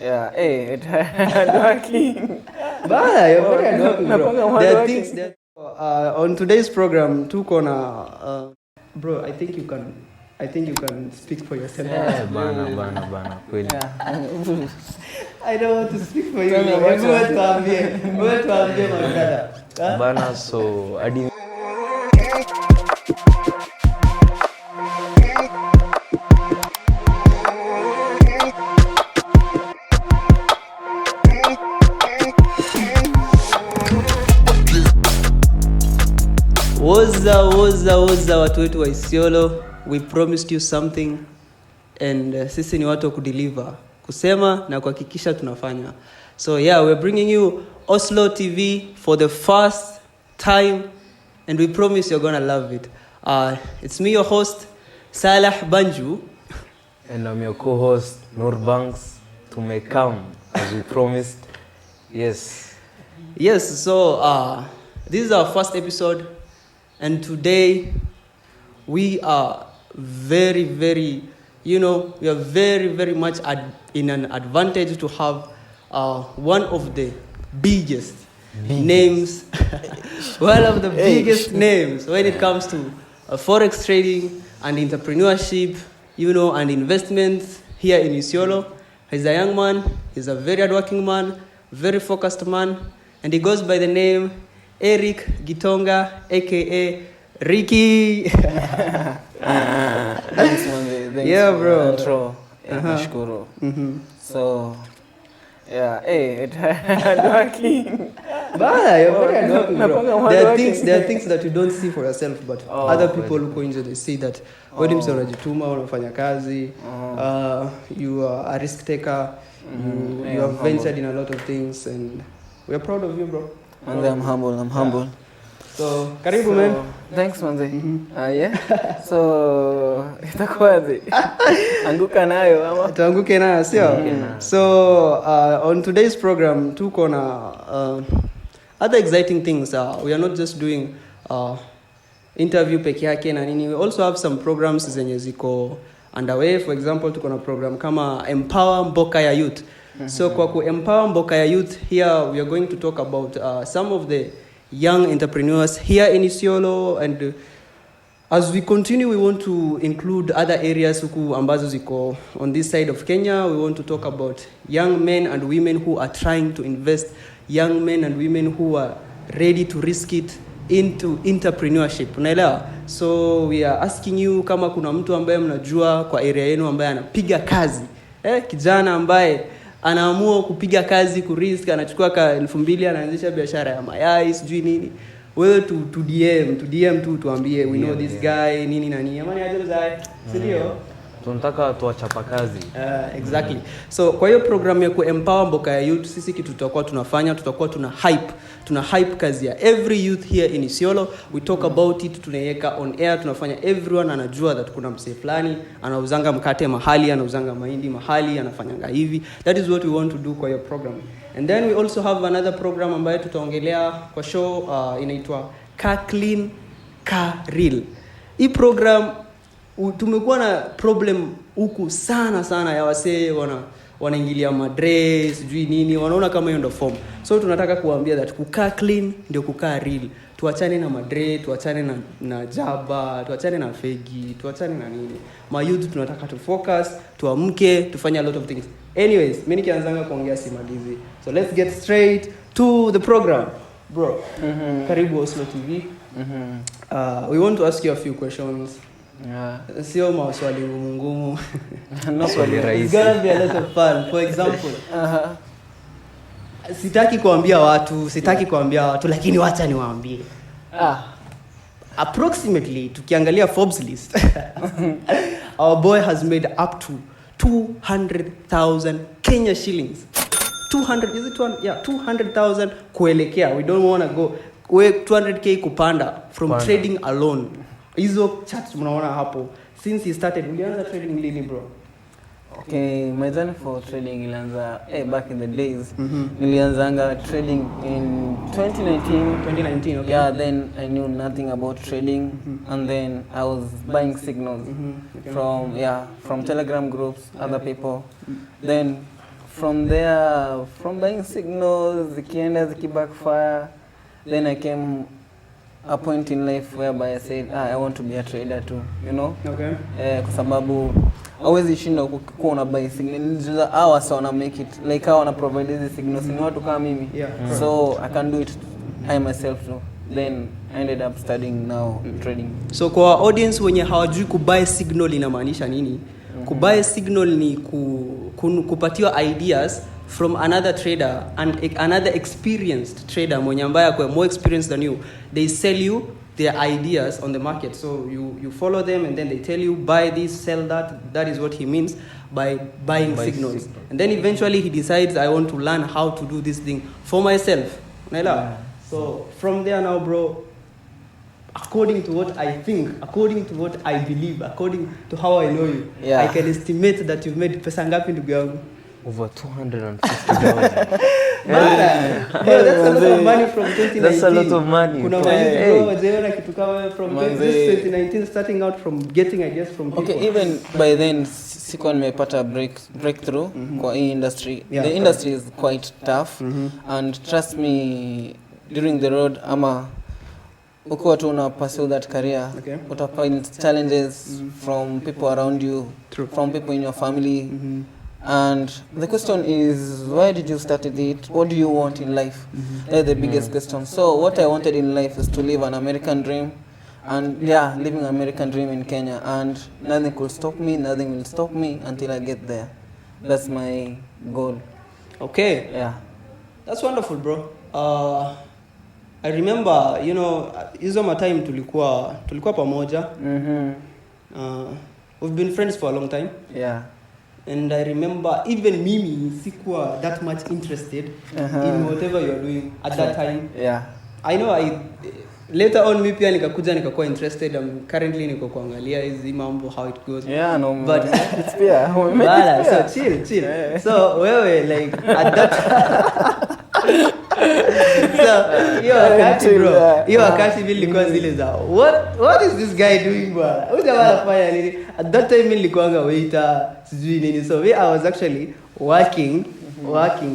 Yeah, hey, hardworking. Bana, you're very hardworking, bro. There are hardworking. things that on today's program, tuko na bro, I think you can speak for yourself. Bana, kweli. I don't want to speak for you. Wewe tuambie magada. Bana, so hadi Woza watu wetu wa Isiolo, we promised you something and sisi ni watu wa kudeliver, kusema na kuhakikisha tunafanya. So yeah, we're bringing you Oslo TV for the first time and we promise you're gonna love it. It's me, your host Salah Banju, and I'm your co-host Nur Banks. To may come as we promised. Yes, so this is our first episode. And today we are very much in an advantage to have one of the biggest names, one of the biggest names when it comes to Forex trading and entrepreneurship, and investments here in Isiolo. He's a young man, he's a very hardworking man, very focused man, and he goes by the name Eric Gitonga, aka Ricky. Thanks, man. Thanks, yeah, bro. Intro. Nashukuru. So, yeah, hey, hardworking. Bana, you're very hardworking, bro. There are things that you don't see for yourself, but other people look into, they see that when mse unajituma, unafanya kazi, you are a risk taker, you have ventured in a lot of things, and we are proud of you, bro. Manze, I'm humble. So, karibu man. Thanks, manze. Yeah. So, itakuwaje? Anguka nayo ama? Tuanguke nayo, sio? So, on today's program, tuko na other exciting things. We are not just doing interview peke yake na nini. We also have some programs zenye ziko underway. For example, tuko na program kama EMPAWA MBOKA YA YOUT. So kwa ku-empower Mboka ya Youth, here we are going to talk about some of the young entrepreneurs here in Isiolo, and as we continue we want to include other areas huku ambazo ziko on this side of Kenya. We want to talk about young men and women who are trying to invest, young men and women who are ready to risk it into entrepreneurship. Unaelewa? So we are asking you kama kuna mtu ambaye mnajua kwa area yenu ambaye anapiga kazi, kijana ambaye anaamua kupiga kazi, kurisk, anachukua ka 2,000 anaanzisha biashara ya mayai sijui nini, wewe tu DM tu tuambie we know this guy nini na nini, amani aje mzee, ndio tunataka tuwachapa kazi. Exactly. So kwa hiyo program ya ku-empower Mboka ya Youth, sisi kitu tutakuwa tunafanya, tutakuwa tuna hype kazi ya every youth here in Isiolo. We talk about it, tunaiweka on air, tunafanya everyone anajua that kuna msee fulani anauzanga mkate mahali, anauzanga mahindi mahali, anafanyanga hivi. That is what we want to do kwa hiyo program. And then we also have another program ambayo tutaongelea kwa show, inaitwa KAA CLEAN KAA REAL. Hii program tumekuwa na problem huku sana ya wasee wanaingilia madress sijui nini, wanaona kama hiyo ndio form. So tunataka kuambia that kukaa clean ndio kukaa real. Tuachane na madress, tuachane na jaba, tuachane na fegi, tuachane na nini. Ma youth tunataka tu focus, tuamke, tufanye a lot of things. Anyways, mimi nikianzanga kuongea simalizi. So let's get straight to the program. Bro, karibu Oslo TV. We want to ask you a few questions. Sio maswali ngumu. No swali rahisi. It's gonna be a lot of fun. For example, sitaki kuambia watu lakini wacha niwaambie. Approximately tukiangalia Forbes list, our boy has made up to 200,000 Kenya shillings. 200, is it 200? Yeah, 200,000 kuelekea. We don't want to go 200k kupanda from trading alone. Hizo charts mnaona hapo. Since he started, ulianza trading lini, bro? Okay, my journey for trading ilianza back in the days. Nilianzanga trading in 2019. Okay. Yeah, then I knew nothing about trading, and then I was buying signals from Telegram groups, other people. Then from there, from buying signals, zikienda backfire, then I came a point in life whereby I said, I want to be a trader too, you know? Okay. Kwa sababu hawezi shinda kuwa una buy signals, hawa sa wana make it, like hawa wana provide hizi signals, ni watu kama mimi. So I can do it I myself too. Then I ended up studying now trading. So kwa audience wenye hawajui kubuy signal inamaanisha nini? Kubuy signal ni kupatiwa ideas from another trader and another experienced trader mwenye ambaye ako more experienced than you. They sell you their ideas on the market. So you follow them and then they tell you buy this, sell that. That is what he means by buying signals. And then eventually he decides I want to learn how to do this thing for myself. Yeah. So from there now, bro, according to what I think, according to what I believe, according to how I know you, I can estimate that you've made pesa ngapi ndugu yangu? Over $250. That's a lot of money from 2019. That's a lot of money. Kuna wazee kitu kama from 2019 starting out from getting ideas from people. Okay, even by then sikuwa nimepata breakthrough kwa hii industry. The industry is quite tough and trust me, during the road ama ukiwa tu una pursue that career, uta find challenges from people around you, from people in your family. And the question is, why did you start it? What do you want in life? That's the biggest question. So what I wanted in life is to live an American dream, and living an American dream in Kenya, and nothing could stop me, nothing will stop me until I get there. That's my goal. Okay. Yeah. That's wonderful, bro. I remember, you know, hizo time tulikuwa pamoja. We've been friends for a long time. Yeah. And I remember even mimi sikuwa that much interested in whatever you're doing at that time. Yeah. I know later on mi pia nikakuwa interested. I'm currently niko kuangalia hizi mambo how it goes. Yeah, no. But it's fair. So chill. Yeah. So wewe like at that so hiyo wakati vile nilikuwa zile za what is this guy doing bwana? Huyu jamaa anafanya nini? At that time nilikuwa waiter sijui nini. So I was actually working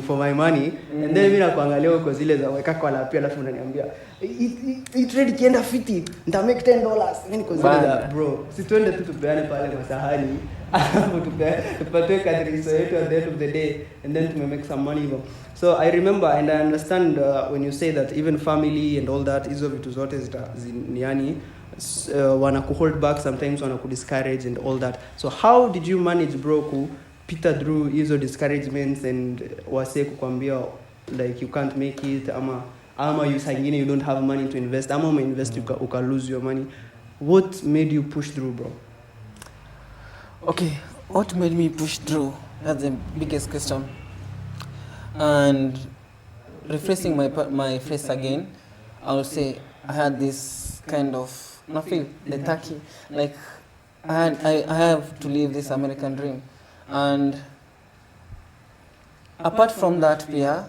for my money and then mimi nakuangalia huko zile za weka kwa lapia alafu unaniambia hii trade kienda fiti nita make $10. Mimi niko zile za bro si twende tu tupeane pale masahani alafu tupatwe kadri yetu at the end of the day and then to make some money even. So I remember and I understand when you say that even family and all that hizo vitu zote yani wana hold back sometimes, wana discourage and all that. So how did you manage bro kupita through hizo discouragements and wase kukwambia like you can't make it ama you sangine you don't have money to invest ama invest uka lose your money? What made you push through, bro? Okay, what made me push through? That's the biggest question. And refreshing my face again, I would say I had this kind of nothing lethargy, like I have to live this American dream. And apart from that, pia,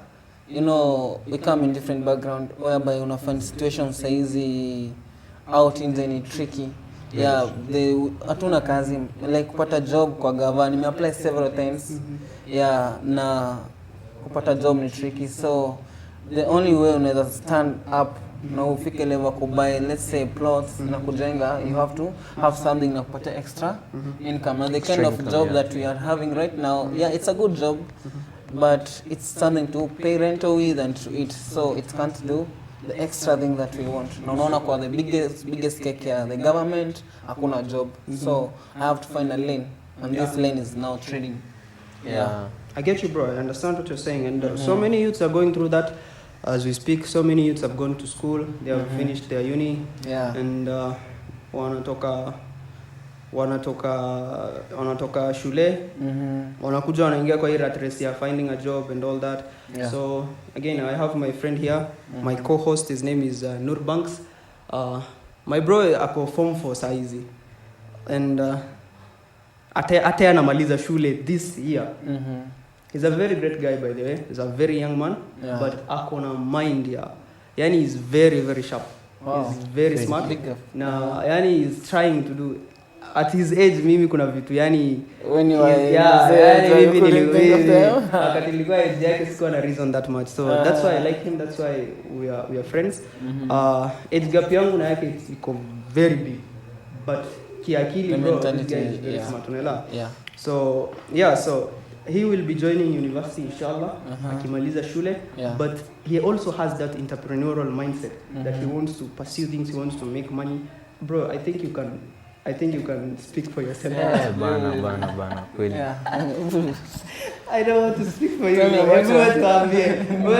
you know, we come in different background whereby you find situations easy out in the tricky. Yeah, hatuna kazi, like kupata job kwa gava, nime apply several times. Yeah, na kupata job ni tricky. So the only way unaweza stand up na ufike level kubuy, let's say plots na kujenga, you have to have something na kupata extra income. And the kind of job that we are having right now, it's a good job, but it's something to pay rent with and to eat, so it can't do the extra thing that we want. Na unaona kwa the biggest cake here, the government hakuna job. So I have to find a lane, and this lane is now trading. Yeah. I get you, bro. I understand what you're saying, and so many youths are going through that as we speak. So many youths have gone to school, they have finished their uni, and wanatoka shule, wanakuja wanaingia kwa hii rat race ya finding a job and all that. So again, I have my friend here, my co-host, his name is Nur Banks. My bro ako form 4 saizi, and ate anamaliza shule this year. He's a very great guy, by the way. He's a very young man, but akona mind yani he's very very sharp. He's very smart. Na yani he's trying to do at his age mimi kuna vitu yani when you are yani mimi wakati nilikuwa age yake sikuwa na reason that much, so that's why I like him, that's why we are friends. Age gap yangu na yake iko very big, but kiakili bro, this guy is very smart, unaelewa? So so he will be joining university inshallah akimaliza shule, but he also has that entrepreneurial mindset that he wants to pursue things, he wants to make money. Bro, I think you can speak for yourself. Bana kweli. I don't want to speak for you. Wewe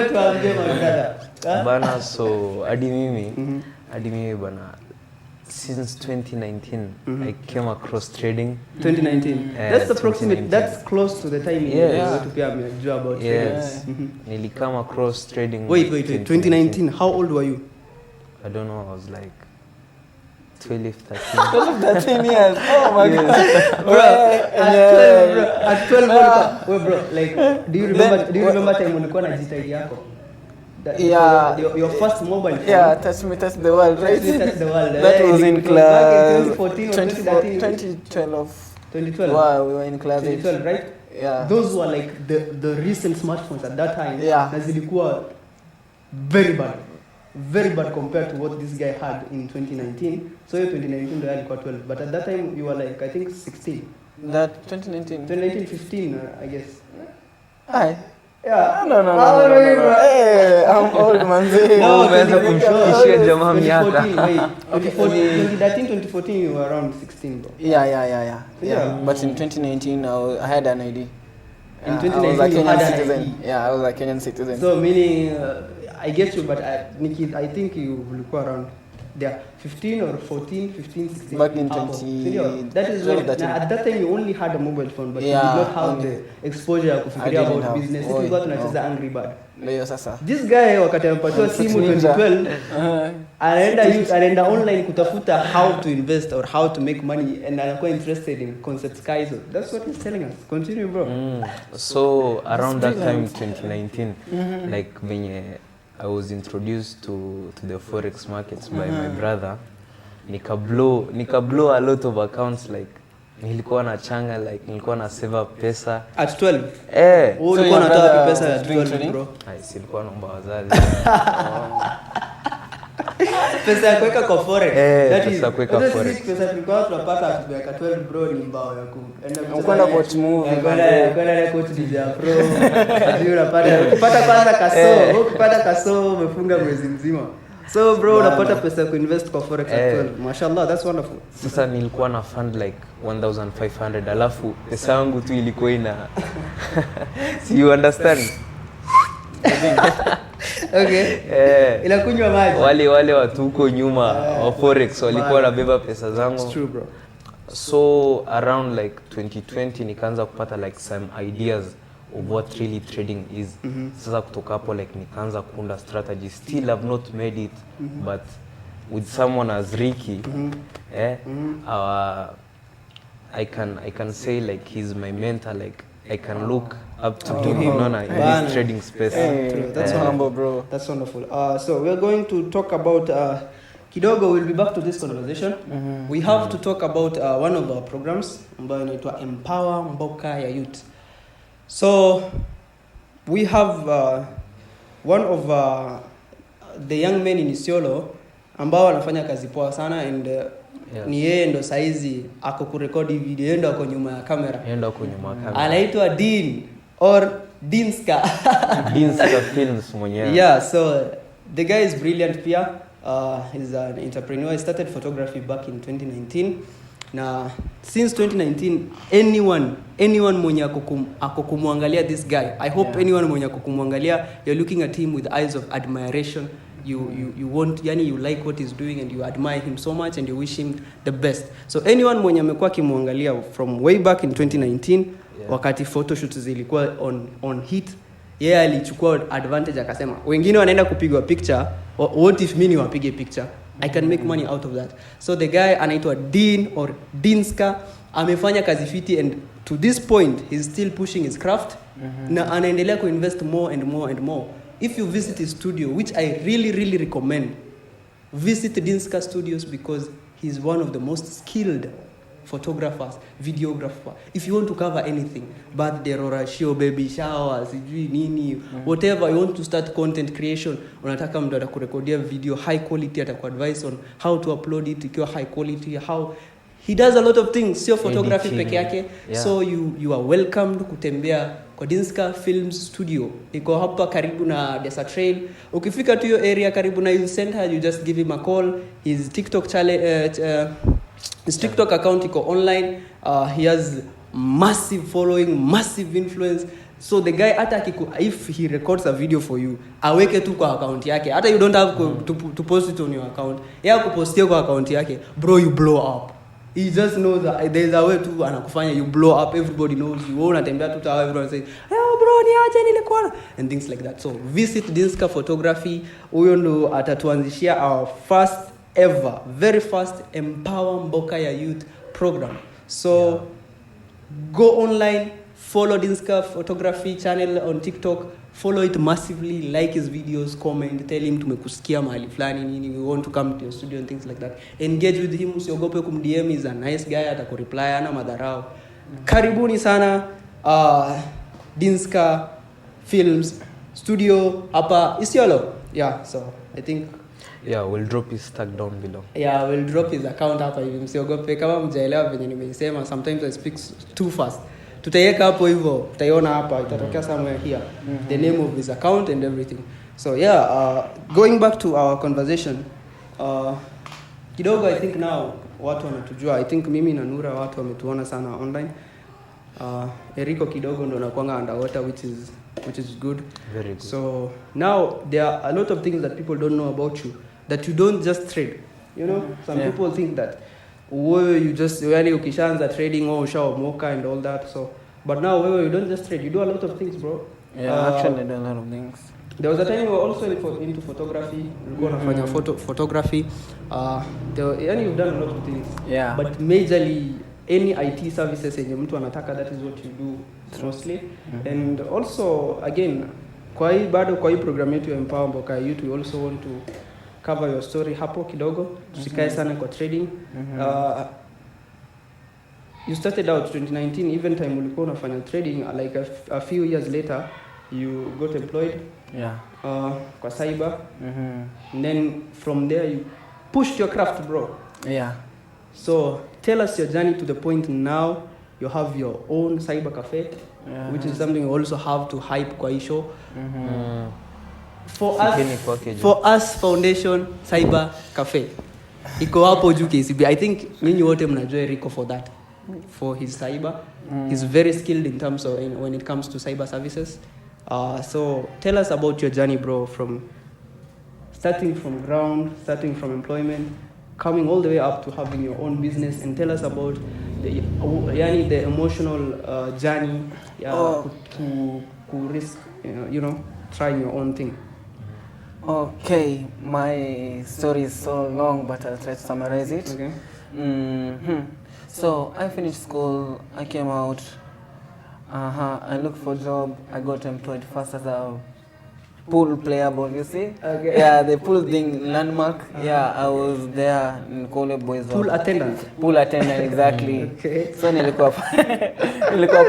tuambie madada. Bana, so hadi mimi bana, since 2019 I came across trading. 2019. That's approximate. That's close to the time to pia amejua about trading. Nili come across trading. Wait. 2019. How old were you? I don't know. I was like 12, 13 years. Oh my God. At 12, bro. Like, do you remember time ulikuwa na jitahidi yako? Your first mobile phone. Yeah, touch the world, right? Touch the world. That was in class 2014 or 2012. 2012. Wow, we were in class 2012, right? Yeah. Those were like the recent smartphones at that time. Yeah. Na zilikuwa very bad compared to what this guy had in 2019. So 2019 ndo alikuwa 12, but at that time you were like I think 16. That 2019 15 I guess. Hi. Yeah. No. Hey, I'm old man. No, umeanza kumshukishia jamaa miaka. 2014 you were around 16 bro. Yeah. But in 2019 I had an ID. In 2019 you had an ID. Yeah, I was a Kenyan citizen. So meaning I get you, but I think you ulikuwa around there 15 or 14, 15, 16. Back in 20. That is when at that time you only had a mobile phone, but you did not have the exposure ya kufikiria about business. Sisi tulikuwa tunacheza Angry Bird. Ndio sasa. This guy wakati anapatiwa simu 2012 anaenda online kutafuta how to invest or how to make money, and anakuwa interested in concepts kaizo. That's what he's telling us. Continue bro. So around that time 2019 like when I was introduced to the Forex markets by my brother, nika blow a lot of accounts, like nilikuwa na changa, like nilikuwa na save up pesa at 12. Ulikuwa unatoa pesa at 12 bro? Silikuwa naomba wazazi. Pesa ya kuweka kwa Forex. That is Forex. Pesa tulikuwa tunapata kuweka 12 bro ni mbao ya kuenda kwenda watch movie. Kwenda coach DJ pro. Ndio unapata kwanza kaso umefunga mwezi mzima. So bro unapata pesa ya kuinvest kwa Forex at 12. Mashallah, that's wonderful. Sasa nilikuwa na fund like 1500, alafu pesa yangu tu ilikuwa ina see you understand? Okay. Inakunywa maji. Wale watu huko nyuma wa Forex walikuwa wanabeba pesa zangu. It's true bro. So around like 2020 nikaanza kupata like some ideas of what really trading is. Sasa kutoka hapo like nikaanza kuunda strategy. Still have not made it, but with someone as Ricky, I can say like he's my mentor, like I can look up to him in this trading space. That's wonderful, bro. That's wonderful. So we're going to talk about kidogo. We'll be back to this conversation. We have to talk about one of our programs ambayo inaitwa EMPAWA MBOKA YA YOUT. So we have one of the young men in Isiolo ambao wanafanya kazi poa sana, and ni yeye ndo saizi ako kurekodi video, yeye ndo ako nyuma ya kamera. Anaitwa Dean or Dinska. Dinska Films mwenyewe. Yeah, so the guy is brilliant pia. He's an entrepreneur. He started photography back in 2019. Na since 2019 anyone mwenye ako kumwangalia this guy, I hope anyone mwenye ako kumwangalia, you're looking at him with eyes of admiration. You want, yani you like what he's doing and you admire him so much and you wish him the best. So anyone mwenye amekuwa kimwangalia from way back in 2019, wakati photoshoots zilikuwa on hit, yeye alichukua advantage akasema wengine wanaenda kupigwa picture, what if mimi niwapige picture? I can make money out of that. So the guy anaitwa Dean or Dinska amefanya kazi fiti, and to this point he's still pushing his craft. Na anaendelea kuinvest more and more and more. If you visit his studio, which I really recommend, visit Dinska Studios because he's one of the most skilled photographers, videographer. If you want to cover anything, birthday, rorashio, baby shower, sijui nini, whatever you want to start content creation, unataka mtu atakurekodia video high quality, atakuadvise on how to upload it ikiwa high quality, how he does a lot of things, sio photography peke yake. So you are welcomed kutembea kwa Dinska Films Studio. Iko hapa karibu na Desert Trail. Ukifika tu hiyo area karibu na youth center, you just give him a call. His TikTok his TikTok account iko online. He has massive following, massive influence. So the guy hata if he records a video for you, aweke tu kwa account yake. Hata you don't have to post it on your account. Yeye akupostia kwa account yake, bro, you blow up. He just knows that there's a way to anakufanya you blow up. Everybody knows you. Unatembea tu tawa, everyone says, "Hey bro, niache nilikuwa," and things like that. So visit Dinska Photography. Huyo ndo atatuanzishia our very first Empower Mboka ya Youth program. So go online, follow Dinska Photography channel on TikTok. Follow it massively, like his videos, comment, tell him tumekusikia mahali fulani nini, we want to come to your studio and things like that. Engage with him, usiogope kumdm, he's a nice guy, atakureply, ana madharau. Karibuni sana Dinska Films Studio hapa Isiolo. Yeah, so I think we'll drop his tag down below. We'll drop his account hapa hivi, msiogope kama mjaelewa venye nimeisema, sometimes I speak too fast. Tutaiweka hapo hivyo, utaiona hapa, itatokea somewhere here, the name of his account and everything. So going back to our conversation, kidogo I think now watu wanatujua. I think mimi na Nura watu wametuona sana online. Eriko kidogo ndo nakuanga underwater, which is good. Very good. So now there are a lot of things that people don't know about you, that you don't just trade. You know, some people think that you just really ukishaanza trading or ushaomoka and all that. So but now you don't just trade, you do a lot of things, bro. Actually I do a lot of things. There was a time you were also into photography. Ulikuwa unafanya photography. You've done a lot of things. But majorly any IT services yenye mtu anataka, that is what you do mostly. And also again, kwa hii program yetu ya Empower Mboka ya Youth, we also want to cover your story hapo kidogo. Tusikae sana kwa trading. You started out 2019, even time ulikuwa unafanya trading, like a few years later you got employed kwa cyber. And then from there you pushed your craft, bro. So tell us your journey to the point now you have your own cyber cafe, which is something you also have to hype kwa hii show. For us Foundation Cyber Cafe iko hapo juu KCB. I think ninyi wote mnajua Rico for that, for his cyber. He's very skilled in terms of when it comes to cyber services. So tell us about your journey, bro, from starting from ground, starting from employment, coming all the way up to having your own business, and tell us about the emotional journey to risk, trying your own thing. Okay, my story is so long, but I'll try to summarize it. Okay. So I finished school, I came out, I looked for a job, I got employed first as a pool player, you see? Okay. Yeah, the pool thing, landmark. I was there in Kole Boys. Pool attendant? Pool attendant, exactly. Okay. So nilikuwa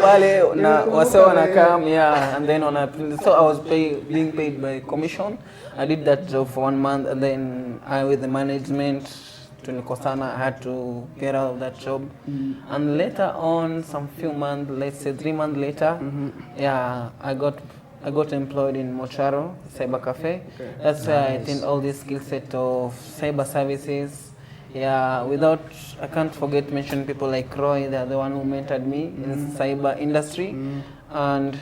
pale, na wase wanakam, and then so I was being paid by commission. I did that job for 1 month, and then with the management, tunikosana, I had to get out of that job. And later on, some few months, let's say 3 months later, I got employed in Mocharo Cyber Cafe. Okay. That's where I attained all this skill set of cyber services. I can't forget mentioning people like Roy. They're the one who mentored me in cyber industry. And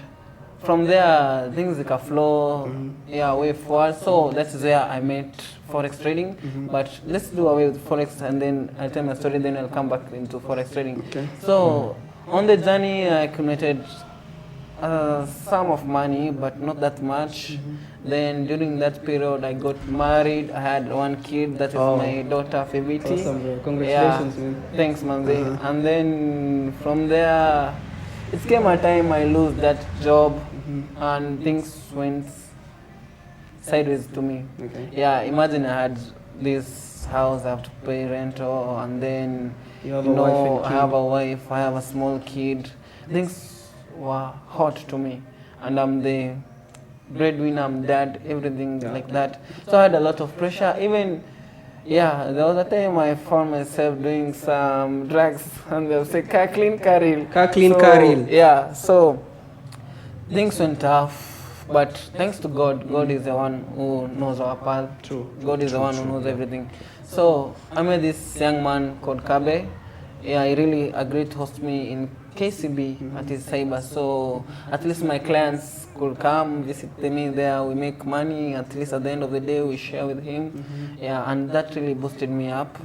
from there, things like a flow, way forward. So that's where I met Forex trading. But let's do away with Forex, and then I'll tell my story, then I'll come back into Forex trading. Okay. So on the journey, I accumulated sum of money, but not that much. Then during that period, I got married. I had 1 kid. That is my daughter, Febiti. Awesome, bro. Congratulations, man. Thanks, Manzi. And then from there, it came a time I lost that job, and things went sideways to me. Okay. Imagine I had this house, I have to pay rental, and then You have a wife and kid. I have a wife, I have a small kid. Things were hot to me, and I'm the breadwinner, I'm dad, everything like that. So I had a lot of pressure. Even, yeah, there was a time I found myself doing some drugs, and they'll say, "KAA clean, KAA real." KAA clean, KAA real. Yeah, so things went tough, but thanks to God, God is the one who knows our path. True. God is the one who knows everything. So I met this young man called Kabe. Yeah, he really agreed to host me in KCB at his cyber. So at least my clients could come visit me there. We make money. At least at the end of the day, we share with him. Yeah, and that really boosted me up.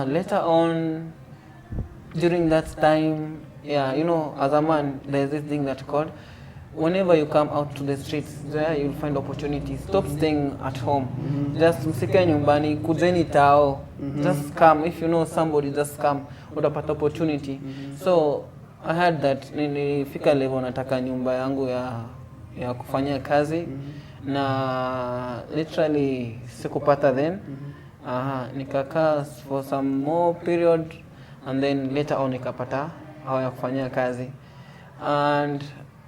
Later on, during that time, yeah, you know, as a man, there's this thing that called, whenever you come out to the streets, there you'll find opportunities. Stop staying at home. Just msikae nyumbani, kujeni tao. Just come. If you know somebody, just come. Utapata opportunity. So I had that. Nilifika level nataka nyumba yangu ya kufanyia kazi. Na literally sikupata then. Nikakaa for some more period, and then later on nikapata how ya kufanyia kazi. And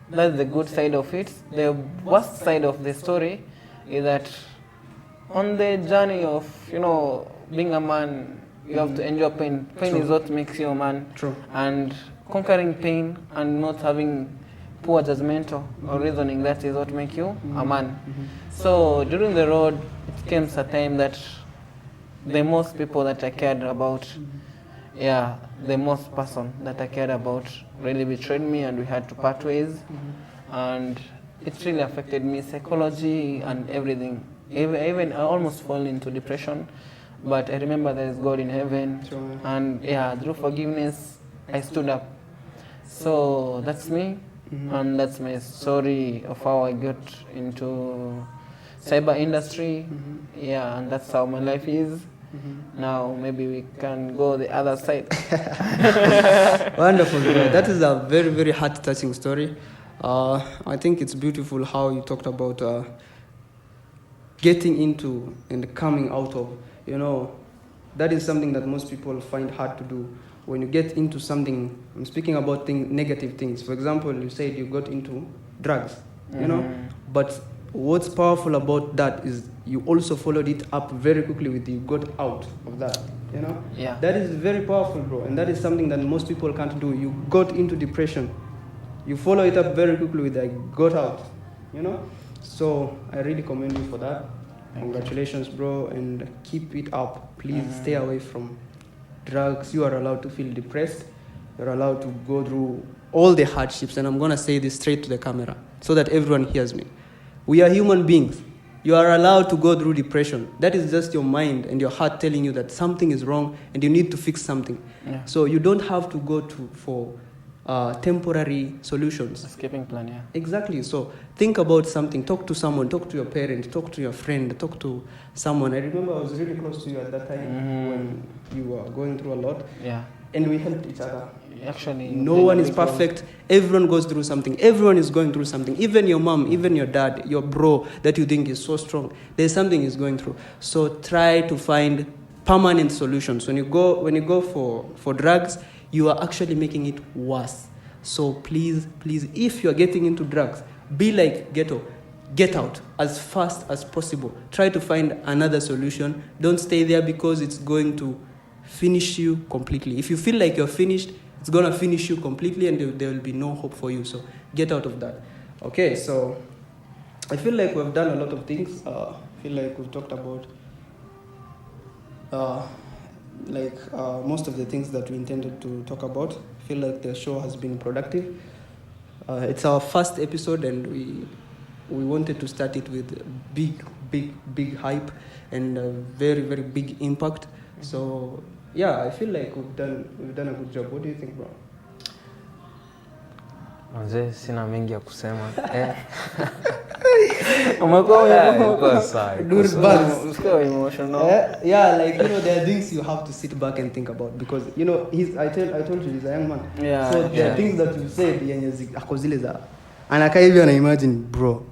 that's the good side of it. The worst side of the story is that on the journey of, you know, being a man, you have to endure pain. Pain is what makes you a man. True. And conquering pain and not having poor judgmental or reasoning, that is what makes you a man. So during the road, it came a time that the most people that I cared about, yeah, the most person that I cared about really betrayed me, and we had to part ways. And it really affected me, psychology and everything. Even I almost fell into depression, but I remember there is God in heaven. Sure. And yeah, through forgiveness, I stood up. So that's me, and that's my story of how I got into cyber industry. Yeah, and that's how my life is. Now maybe we can go the other side. Wonderful, bro. That is a very, very heart-touching story. I think it's beautiful how you talked about getting into and coming out of. You know, that is something that most people find hard to do. When you get into something, I'm speaking about negative things. For example, you said you got into drugs, you know, but what's powerful about that is you also followed it up very quickly with you got out of that, you know? Yeah. That is very powerful, bro, and that is something that most people can't do. You got into depression. You follow it up very quickly with I got out, you know? So I really commend you for that. Congratulations, bro, and keep it up. Please stay away from drugs. You are allowed to feel depressed. You're allowed to go through all the hardships, and I'm going to say this straight to the camera so that everyone hears me. We are human beings. You are allowed to go through depression. That is just your mind and your heart telling you that something is wrong and you need to fix something. Yeah. So you don't have to go for temporary solutions. Escaping plan, yeah. Exactly. So think about something. Talk to someone. Talk to your parent. Talk to your friend. Talk to someone. I remember I was really close to you at that time when you were going through a lot. Yeah. And we helped each other. Actually, no one is perfect. Everyone goes through something. Everyone is going through something. Even your mom, even your dad, your bro that you think is so strong. There's something he's going through. So try to find permanent solutions. When you go for drugs, you are actually making it worse. So please, if you are getting into drugs, be like Ghetto. Get out as fast as possible. Try to find another solution. Don't stay there because it's going to finish you completely. If you feel like you're finished, it's going to finish you completely and there will be no hope for you. So get out of that. Okay, so I feel like we've done a lot of things. I feel like we've talked about most of the things that we intended to talk about. I feel like the show has been productive. It's our first episode and we wanted to start it with big hype and a very, very big impact. So yeah, I feel like we've done a good job. What do you think, bro? Manze, sina mengi ya kusema. Yeah, like, you know, there are things you have to sit back and think about because, you know, I told you he's a young man. Yeah. So there are things that you said yenye ako zile za anakaa hivi ana imagine, bro.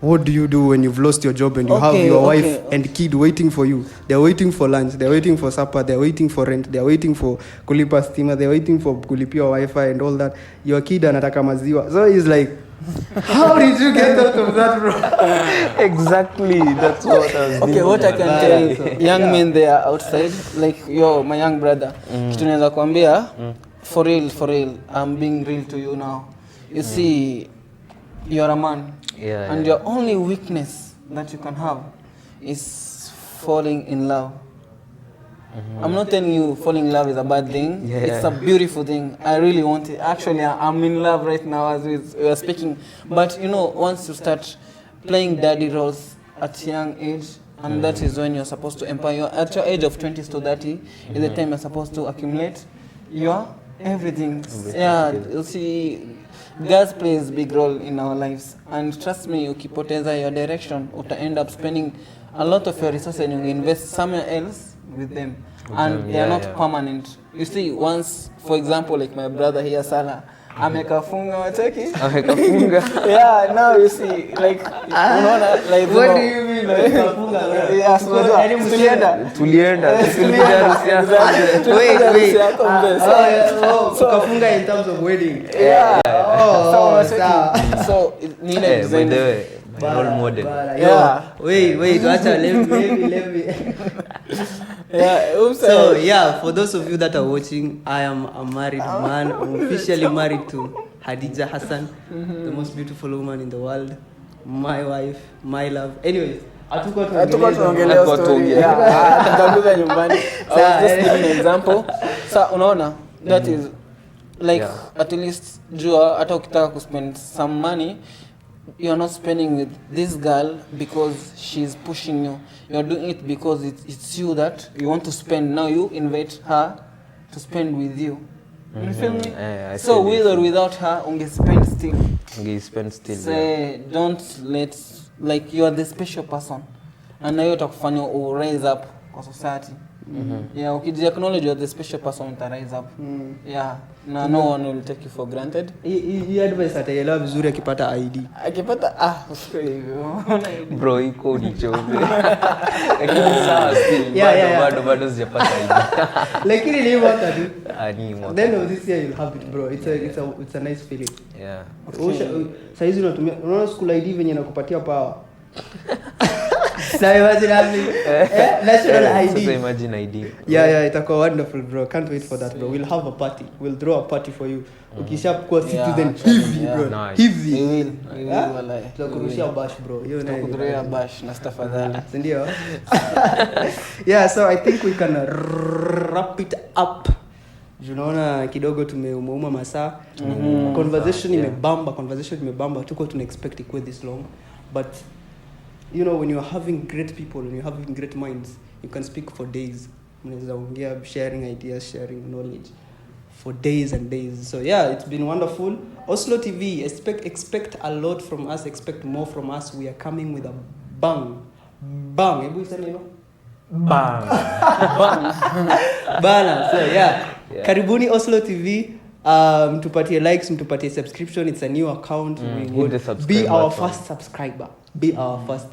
what do you do when you've lost your job and you have your wife and kid waiting for you? They're waiting for lunch, they're waiting for supper, they're waiting for rent, they're waiting for kulipa stima, they're waiting for kulipia Wi-Fi and all that. Your kid anataka maziwa. So he's like, how did you get out of that, bro? Exactly, that's what I was Okay, what I can tell young men there outside, like my young brother, kitu naweza kuambia, for real, I'm being real to you now. You see, you're a man, and your only weakness that you can have is falling in love. I'm not telling you falling in love is a bad thing. It's a beautiful thing. I really want it. Actually, I'm in love right now as we are speaking. But you know, once you start playing daddy roles at young age, and that is when you're supposed to empower. At your age of 20 to 30 is the time you're supposed to accumulate your everything. Yeah, you see, girls plays big role in our lives. And trust me, ukipoteza your direction, uta end up spending a lot of your resources and you invest somewhere else with them, and they are not permanent. You see, once, for example, like my brother here, Salah, amekafunga wataki. Amekafunga. Yeah, now you see, like, unaona, like, what do you mean amekafunga? Yeah, so tulienda. Wait. Kafunga in terms of wedding. Yeah. So, by the way, my role model. Yeah. Wait, let me. So yeah, for those of you that are watching, I am a married man. I'm officially married to Hadija Hassan, the most beautiful woman in the world, my wife, my love. Anyways, hatuko tuongelea story. Yeah, tutakuja nyumbani. I was just giving an example. So unaona, that is like at least jua hata ukitaka ku spend some money, you're not spending with this girl because she's pushing you. You're doing it because it's you that you want to spend. Now you invite her to spend with you. You feel me? So with or without her, unge spend still. Say, don't let, like, you are the special person. And now you're talking to rise up for society. Yeah, ukiji acknowledge you're the special person to rise up. Yeah, no one will take you for granted. Hii advice ataelewa vizuri akipata ID. Akipata usiku hivyo. Bro, iko ni chobe. Lakini sawa still. Bado sijapata ID. Lakini ni mwaka tu. Ni mwaka. Then of this year you'll have it, bro. It's a nice feeling. Yeah. Saizi unaona school ID venye nakupatia power. So imagine having national ID. So imagine ID. Yeah, itakuwa wonderful, bro. Can't wait for that, bro. We'll have a party. We'll throw a party for you. Ukishakuwa citizen hivi, bro. Nice. Hivi. We will wallahi. Tutakurushia bash, bro. Hiyo nayo. Tutakurushia bash na stafadhali. Ndio. Yeah, so I think we can wrap it up. Unaona kidogo tumeuma masaa. Conversation imebamba. Tuko tuna expect it this long. But you know, when you're having great people, when you're having great minds, you can speak for days. Sharing ideas, sharing knowledge for days and days. So yeah, it's been wonderful. Oslo TV, expect a lot from us, expect more from us. We are coming with a bang. Bang. Bang. Bana. So yeah. Karibuni Oslo TV. Mtupatie likes, mtupatie subscription. It's a new account. We would be our first subscriber. Be our first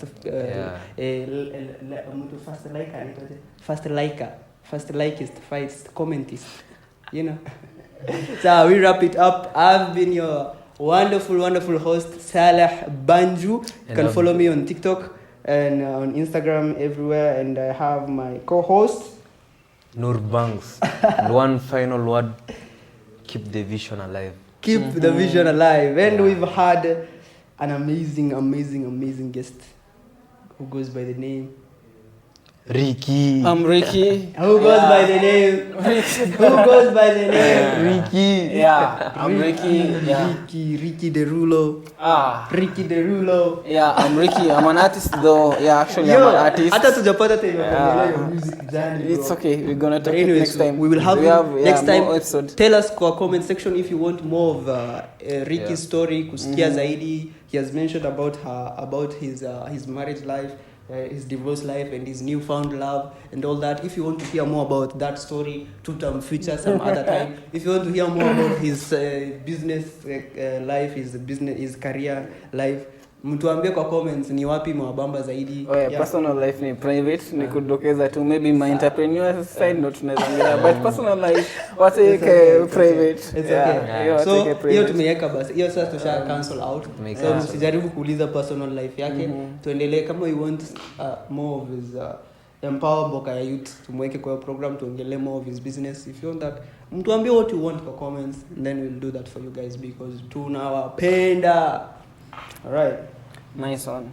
first likeist, first commentist, you know. So we wrap it up. I've been your wonderful host, Salah Banju. You can follow me on TikTok and on Instagram, everywhere. And I have my co-host, Nur Banks. One final word: keep the vision alive. Keep the vision alive. And we've had an amazing guest who goes by the name Ricky. I'm Ricky. Who goes by the name Ricky. Yeah, I'm Ricky. Yeah. Ricky Derulo. Ricky Derulo. Yeah, I'm Ricky. I'm an artist though. Yeah, actually I'm an artist. Hata tujapata tena your music journey. It's okay. We're going to talk it next time. We will have next time. Episode. Tell us kwa comment section if you want more of Ricky's story, kusikia zaidi. He has mentioned about his marriage life, his divorce life, and his newfound love and all that. If you want to hear more about that story, feature some other time. If you want to hear more about his business life, his career life, mtuambie kwa comments ni wapi mwabamba zaidi. Personal life ni private, ni kudokeza tu, maybe my entrepreneur side not tunaweza but personal life watake private. So hiyo tumeweka basi, hiyo sasa tusha cancel out. So msijaribu kuuliza personal life yake. Tuendelee kama you want more of his Empower Mboka ya Youth, tumweke kwa program, tuongelee more of his business. If you want that, mtuambie what you want kwa comments, and then we'll do that for you guys because tunawapenda. All right, nice one.